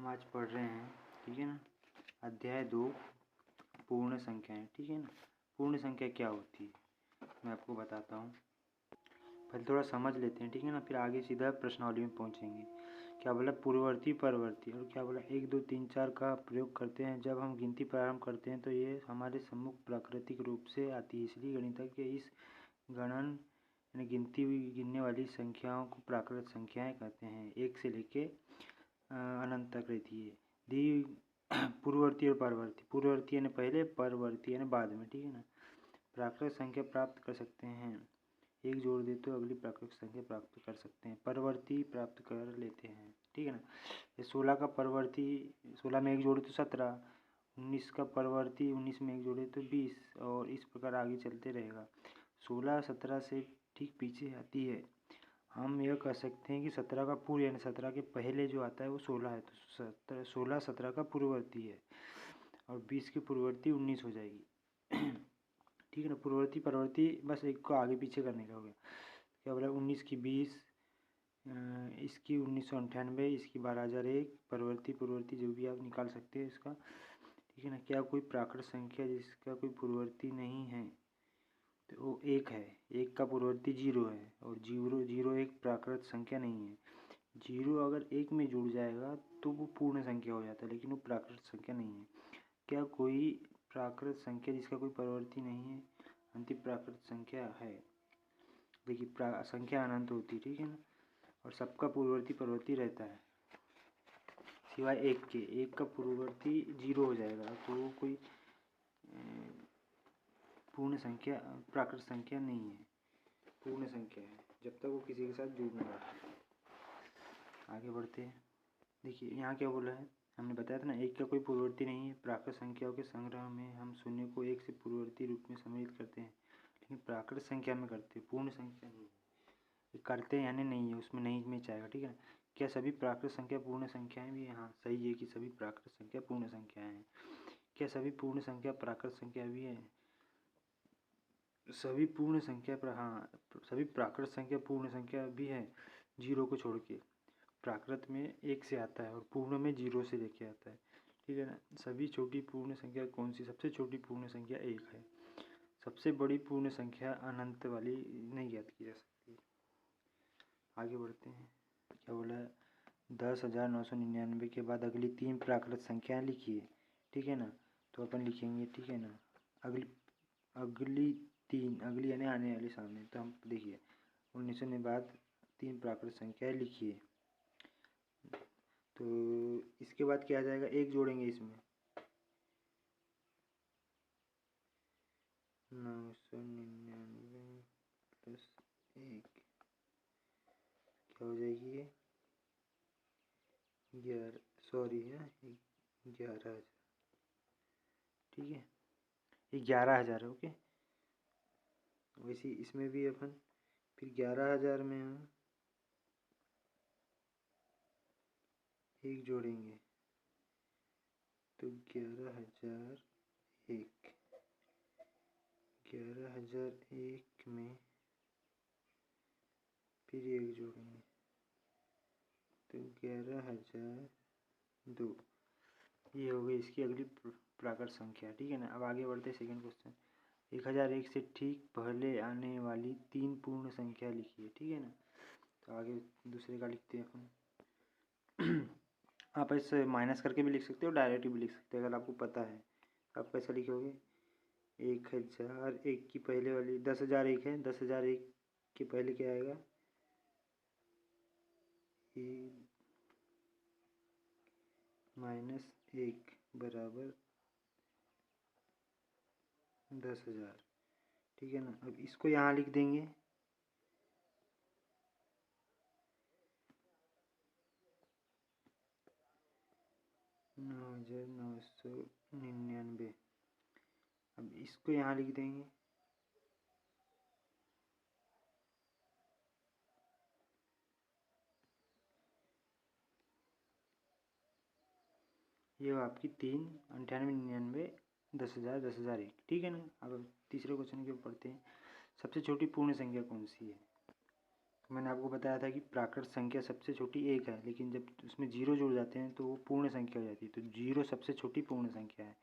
हम आज पढ़ रहे हैं, ठीक है ना, अध्याय 2 पूर्ण संख्याएं। ठीक है ना, पूर्ण संख्या क्या होती है मैं आपको बताता हूँ। पहले थोड़ा समझ लेते हैं, ठीक है ना, फिर आगे सीधा प्रश्नावली में पहुँचेंगे। क्या बोला, पूर्ववर्ती परवर्ती, और क्या बोला 1 2 3 4 का प्रयोग करते हैं। जब हम गिनती प्रारंभ करते हैं तो ये हमारे सम्मुख प्राकृतिक रूप से आती है, इसलिए गणितज्ञ इस गणन यानी गिनने वाली संख्याओं को प्राकृत संख्याएं कहते हैं। 1 से लेके अनंत तक रहती है। दी पूर्ववर्ती और परवर्ती, पूर्ववर्ती यानी पहले, परवर्ती यानी बाद में। ठीक है ना, प्राकृत संख्या प्राप्त कर सकते हैं, एक जोड़ दे तो अगली प्राकृत संख्या प्राप्त कर सकते हैं, परवर्ती प्राप्त कर लेते हैं। ठीक है ना, ये 16 का परवर्ती 16 में एक जोड़े तो 17, 19 का परवर्ती 19 में एक जोड़े तो 20, और इस प्रकार आगे चलते रहेगा। 16 17 से ठीक पीछे आती है। हम यह कह सकते हैं कि 17 का पूर्व यानी 17 के पहले जो आता है वो 16 है, तो 16 17 का पूर्ववर्ती है, और 20 की पूर्ववर्ती 19 हो जाएगी। ठीक है ना, पूर्ववर्ती परवर्ती बस एक को आगे पीछे करने का हो गया। क्या बोला, 19 की 20, इसकी 1998, इसकी 12001, परवर्ती पूर्ववर्ती जो भी आप निकाल सकते हैं इसका। ठीक है ना, क्या कोई प्राकृत संख्या जिसका कोई पूर्ववर्ती नहीं है, तो वो 1 है। 1 का पूर्ववर्ती 0 है, और 0 एक प्राकृत संख्या नहीं है। 0 अगर 1 में जुड़ जाएगा तो वो पूर्ण संख्या हो जाता है, लेकिन वो प्राकृत संख्या नहीं है। क्या कोई प्राकृत संख्या जिसका कोई परवर्ती नहीं है अंतिम प्राकृत संख्या है। देखिए, संख्या अनंत होती है, ठीक है ना, और सबका पूर्ववर्ती परवर्ती रहता है सिवाय 1 के। 1 का पूर्ववर्ती 0 हो जाएगा तो वो कोई पूर्ण संख्या प्राकृत संख्या नहीं है, पूर्ण संख्या है जब तक वो किसी के साथ जुड़ ना जाए। आगे बढ़ते हैं। देखिए यहाँ क्या बोला है, हमने बताया था ना, 1 का कोई पूर्ववर्ती नहीं है। प्राकृत संख्याओं के संग्रह में हम शून्य को 1 से पूर्ववर्ती रूप में सम्मिलित करते हैं, लेकिन प्राकृत संख्या में करते हैं, पूर्ण संख्या नहीं करते हैं, यानी नहीं है उसमें, नहीं में चाहेगा। ठीक है, क्या सभी प्राकृत संख्या पूर्ण संख्याएं भी हैं? हाँ सही है कि सभी प्राकृत संख्या पूर्ण संख्याएं हैं। क्या सभी पूर्ण संख्या प्राकृत संख्या भी है? सभी पूर्ण संख्या हाँ, सभी प्राकृत संख्या पूर्ण संख्या भी है, 0 को छोड़ के। प्राकृत में 1 से आता है और पूर्ण में 0 से लेके आता है। ठीक है ना, सभी छोटी पूर्ण संख्या कौन सी? सबसे छोटी पूर्ण संख्या 1 है। सबसे बड़ी पूर्ण संख्या अनंत वाली नहीं ज्ञात की जा सकती। आगे बढ़ते हैं। क्या बोला है, 10,999 के बाद अगली 3 प्राकृत संख्याएं लिखिए। ठीक है ना, तो अपन लिखेंगे, ठीक है ना, अगली 3, अगली यानी आने वाली सामने, तो हम देखिए 1900 के बाद 3 प्राकृत संख्याएं लिखिए। तो इसके बाद क्या आ जाएगा, 1 जोड़ेंगे इसमें, 999 प्लस 1 क्या हो जाएगी, ये 11, सॉरी है 11,000। ठीक है, ये 11,000 है, ओके। वैसे इसमें भी अपन फिर 11,000 में हम 1 जोड़ेंगे तो 11,001, 11,001 में फिर 1 जोड़ेंगे तो 11,002। ये हो गई इसकी अगली प्राकृत संख्या। ठीक है ना, अब आगे बढ़ते हैं सेकंड क्वेश्चन। 1001 से ठीक पहले आने वाली 3 पूर्ण संख्या लिखिए। ठीक है ना, तो आगे दूसरे का लिखते हैं अपन। आप ऐसे माइनस करके भी लिख सकते हो, डायरेक्ट भी लिख सकते हो, अगर आपको पता है। आप कैसा लिखोगे, 1001 की पहले वाली 10,001 है, 10,001 के पहले क्या आएगा, -1 बराबर 10,000। ठीक है ना, अब इसको यहाँ लिख देंगे, नौ 9,999। अब इसको यहाँ लिख देंगे, ये आपकी 3 98 99 10,000 10,001। ठीक है ना, अब तीसरे क्वेश्चन के ऊपर पढ़ते हैं। सबसे छोटी पूर्ण संख्या कौन सी है? मैंने आपको बताया था कि प्राकृत संख्या सबसे छोटी एक है, लेकिन जब उसमें जीरो जुड़ जाते हैं तो वो पूर्ण संख्या हो जाती है। तो जीरो सबसे छोटी पूर्ण संख्या है।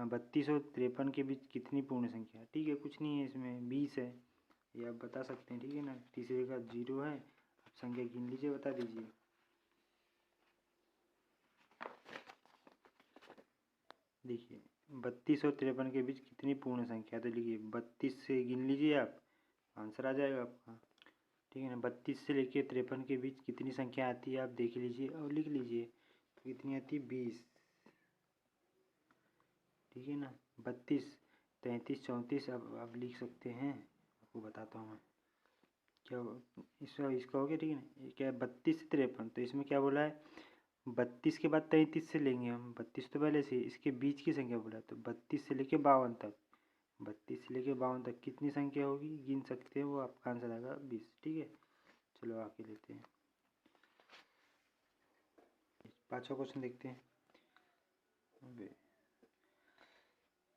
32 और 53 के बीच कितनी पूर्ण संख्या है? ठीक है, कुछ नहीं है इसमें, 20 है, ये आप बता सकते हैं। ठीक है ना, तीसरे का जीरो है, आप संख्या गिन लीजिए, बता दीजिए। देखिए 32 और 53 के बीच कितनी पूर्ण संख्या है, तो लिखिए 32 से गिन लीजिए आप, आंसर आ जाएगा आपका। ठीक है ना, 32 से लेके 53 के बीच कितनी संख्या आती है आप देख लीजिए और लिख लीजिए। तो कितनी आती है? 20। ठीक है ना, 32, 33, 34 अब लिख सकते हैं। आपको बताता हूँ मैं क्या इसका हो गया। ठीक है ना, ये क्या है? 32 से 53, तो इसमें क्या बोला है? 32 के बाद 33 से लेंगे हम, 32 तो पहले से, इसके बीच की संख्या बोला, तो 32 से लेके 52 तक, 32 से लेके 52 तक कितनी संख्या होगी गिन सकते हैं, वो आपका आंसर आएगा 20। ठीक है, चलो आगे लेते हैं, 5वां क्वेश्चन देखते हैं।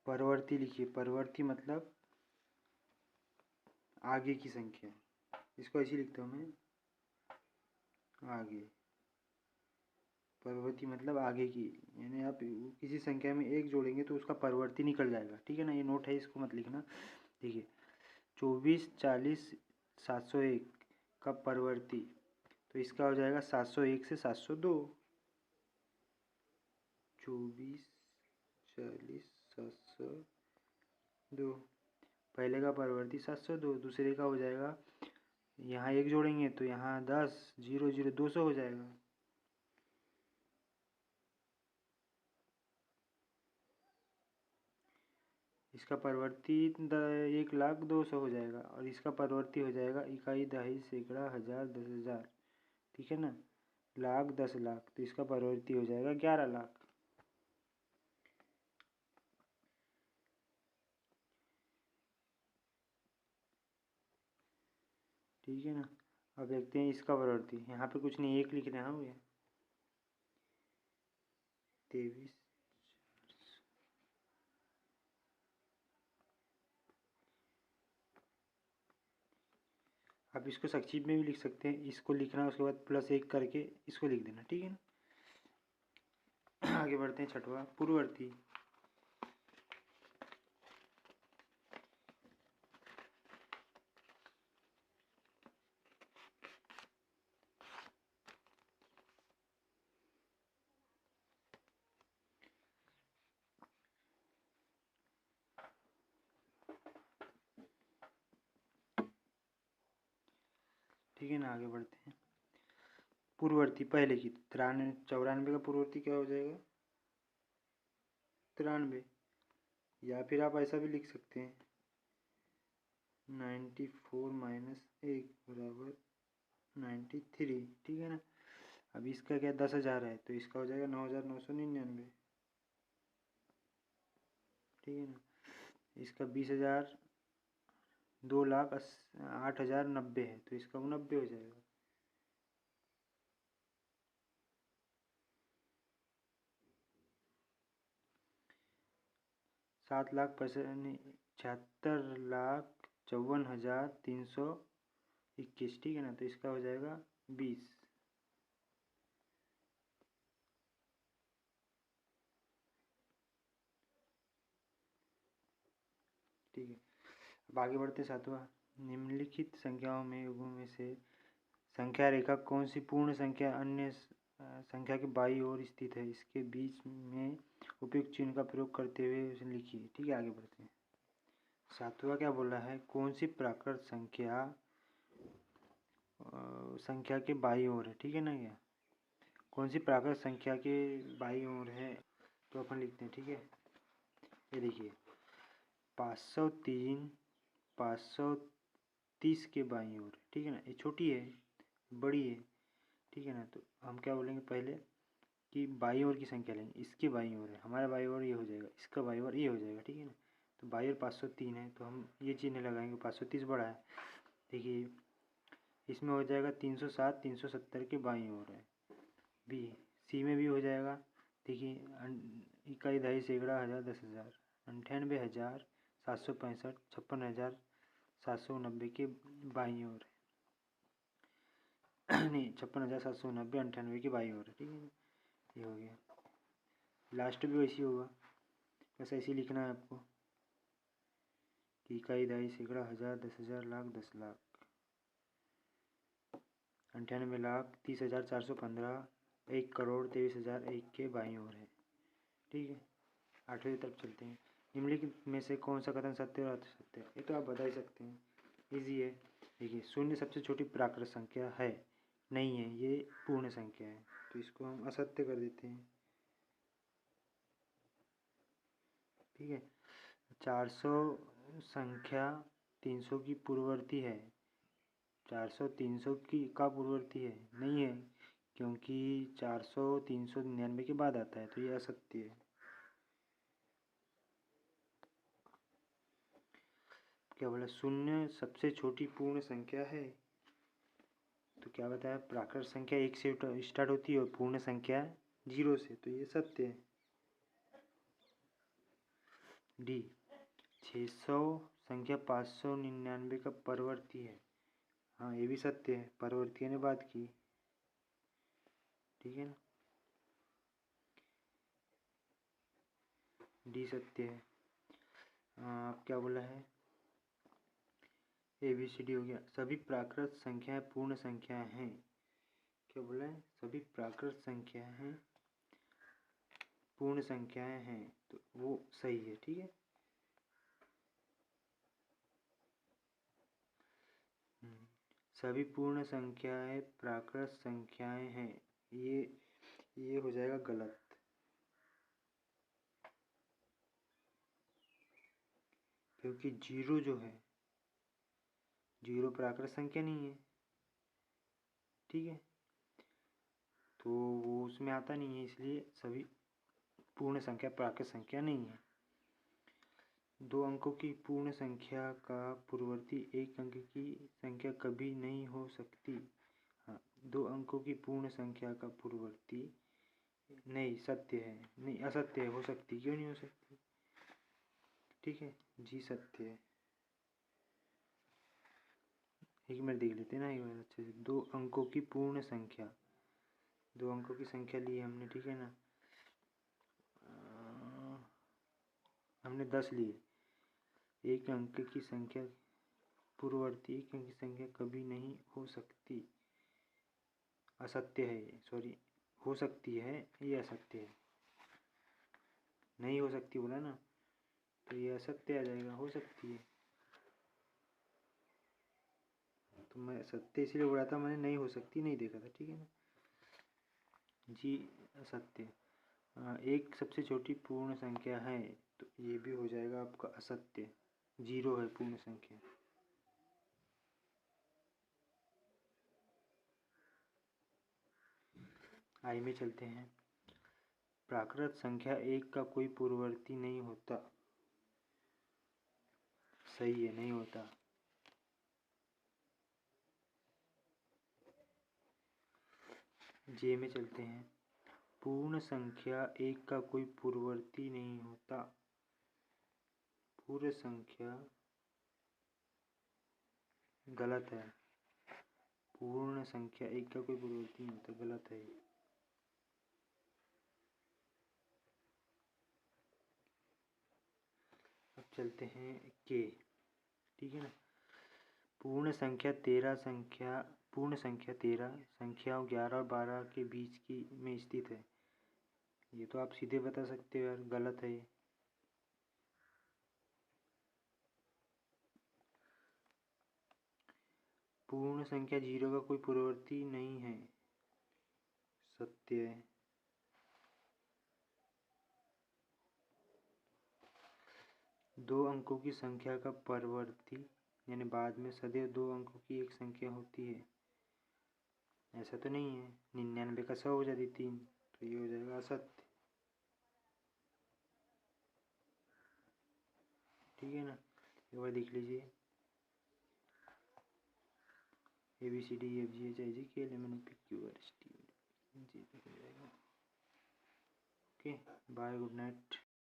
परवर्ती लिखिए, परवर्ती मतलब आगे की संख्या, इसको ऐसे लिखता हूँ मैं, आगे। परवर्ती मतलब आगे की, यानी आप किसी संख्या में एक जोड़ेंगे तो उसका परवर्ती निकल जाएगा। ठीक है ना, ये नोट है, इसको मत लिखना। देखिए 24, 40, 701 का परवर्ती, तो इसका हो जाएगा 701 से 702। 24, 40, 702, पहले का परवर्ती 702, दूसरे का हो जाएगा, यहाँ एक जोड़ेंगे तो यहाँ 10, 0 0 200 हो जाएगा। इसका परवर्ती 1,02,00,000 हो जाएगा, और इसका परवर्ती हो जाएगा इकाई, दहाई, सैकड़ा, हज़ार, 10,000। ठीक है ना, लाख, 10,00,000, तो इसका परवर्ती हो जाएगा 11,00,000। ठीक है ना, अब देखते हैं इसका परवर्ती, यहाँ पे कुछ नहीं, एक लिख रहे हैं हम, ये 23। आप इसको संक्षिप्त में भी लिख सकते हैं, इसको लिखना, उसके बाद +1 करके इसको लिख देना। ठीक है ना, आगे बढ़ते हैं, 6वां पूर्ववर्ती। ठीक है ना, आगे बढ़ते हैं, पूर्ववर्ती पहले की, 94 का पूर्ववर्ती क्या हो जाएगा? 93, या फिर आप ऐसा भी लिख सकते हैं, 94 - 1 बराबर 93। ठीक है ना, अब इसका क्या 10,000 है, तो इसका हो जाएगा 9,999। ठीक है ना, इसका 20,000, 2,08,090 है, तो इसका 89 हो जाएगा। सात लाख 76,54,54,321। ठीक है ना, तो इसका हो जाएगा 20। ठीक है, अब आगे बढ़ते 7वां, निम्नलिखित संख्याओं में युग्मों में से संख्या रेखा कौन सी पूर्ण संख्या अन्य संख्या के बाईं ओर स्थित है, इसके बीच में उपयुक्त चिन्ह का प्रयोग करते हुए उसे लिखिए। ठीक है, आगे बढ़ते हैं। 7वां क्या बोला है? कौन सी प्राकृत संख्या संख्या के बाईं ओर है? ठीक है ना, क्या कौन सी प्राकृत संख्या के बाईं ओर है, तो अपन लिखते हैं। ठीक है, ये देखिए 503 530 के बाईं ओर। ठीक है ना, ये छोटी है, बड़ी है। ठीक है ना, तो हम क्या बोलेंगे पहले कि बाईं ओर की संख्या लेंगे, इसके बाईं ओर है, हमारा बाईं ओर ये हो जाएगा, इसका बाईं ओर ये हो जाएगा। ठीक है ना, तो बाईं ओर 503 है, तो हम ये चिन्ह लगाएंगे, 530 बड़ा है। देखिए इसमें हो जाएगा 307 370 के बाईं ओर है, बी। सी में भी हो जाएगा, देखिए इकाई, दहाई, सैकड़ा, हज़ार, 10,000, 98,765, 56,790 के बाईं ओर है। नहीं 56,790 98 के बाई ओर है, ठीक है ना। ये हो गया, लास्ट भी वैसी होगा, बस ऐसे ही लिखना है आपको कि इकाई, दहाई, सैकड़ा, हज़ार, 10,000, लाख, 10,00,000, 98,00,000, 30,415, 1,23,001 के बाईं ओर है, ठीक है। आठवीं तरफ चलते हैं। निम्नलिखित में से कौन सा कथन सत्य और असत्य है? ये तो आप बता ही सकते हैं, इजी है। देखिए, शून्य सबसे छोटी प्राकृत संख्या है, नहीं है, ये पूर्ण संख्या है, तो इसको हम असत्य कर देते हैं, ठीक है। 400 संख्या 300 की पूर्ववर्ती है, 400 300 की का पूर्ववर्ती है, नहीं है, क्योंकि 400 399 के बाद आता है, तो ये असत्य है। क्या बोला? शून्य सबसे छोटी पूर्ण संख्या है, तो क्या बताया? प्राकृत संख्या 1 से स्टार्ट होती है और पूर्ण संख्या 0 से, तो ये सत्य है। डी, 600 संख्या 599 का परवर्ती है, हाँ ये भी सत्य है, परवर्ती ने बात की, ठीक है ना, डी सत्य है। आप क्या बोला है? ABCD हो गया। सभी प्राकृत संख्याएं पूर्ण संख्याएं हैं, क्या बोला है? सभी प्राकृत संख्याएं पूर्ण संख्याएं हैं, तो वो सही है, ठीक है। सभी पूर्ण संख्याएं प्राकृत संख्याएं हैं, ये हो जाएगा गलत, क्योंकि जीरो जो है, जीरो प्राकृत संख्या नहीं है, ठीक है, तो वो उसमें आता नहीं है, इसलिए सभी पूर्ण संख्या प्राकृत संख्या नहीं है। 2 अंकों की पूर्ण संख्या का पूर्ववर्ती 1 अंक की संख्या कभी नहीं हो सकती। हाँ, 2 अंकों की पूर्ण संख्या का पूर्ववर्ती नहीं, सत्य है, नहीं असत्य है, हो सकती, क्यों नहीं हो सकती, ठीक है, जी सत्य है। एक मिनट देख लेते हैं ना एक बार अच्छे से। 2 अंकों की पूर्ण संख्या, 2 अंकों की संख्या ली हमने, ठीक है ना, हमने 10 लिए। 1 अंक की संख्या पूर्ववर्ती 1 अंक की संख्या कभी नहीं हो सकती, असत्य है ये, सॉरी, हो सकती है, ये असत्य है, नहीं हो सकती बोला ना, तो ये असत्य आ जाएगा, हो सकती है, तो मैं सत्य इसलिए बोला था, मैंने नहीं हो सकती नहीं देखा था, ठीक है ना, जी असत्य। एक सबसे छोटी पूर्ण संख्या है, तो ये भी हो जाएगा आपका असत्य, 0 है पूर्ण संख्या। आई में चलते हैं। प्राकृत संख्या 1 का कोई पूर्ववर्ती नहीं होता, सही है, नहीं होता। जे में चलते हैं। पूर्ण संख्या 1 का कोई पूर्ववर्ती नहीं होता, पूर्ण संख्या गलत है, पूर्ण संख्या 1 का कोई पूर्ववर्ती नहीं होता, गलत है। अब चलते हैं के, ठीक है ना। पूर्ण संख्या 13 संख्याओं 11 और 12 के बीच की में स्थित है, ये तो आप सीधे बता सकते हो यार, गलत है ये। पूर्ण संख्या 0 का कोई पूर्ववर्ती नहीं है, सत्य है। दो अंकों की संख्या का परवर्ती यानी बाद में सदैव 2 अंकों की एक संख्या होती है, ऐसा तो नहीं है, 99 का 100 हो जाती 3, तो ये हो जाएगा असत्य, ठीक है ना। एक बार देख लीजिए, ABCDEFGHIJKLMNOP QRST, जी हो जाएगा। Okay, bye, good night.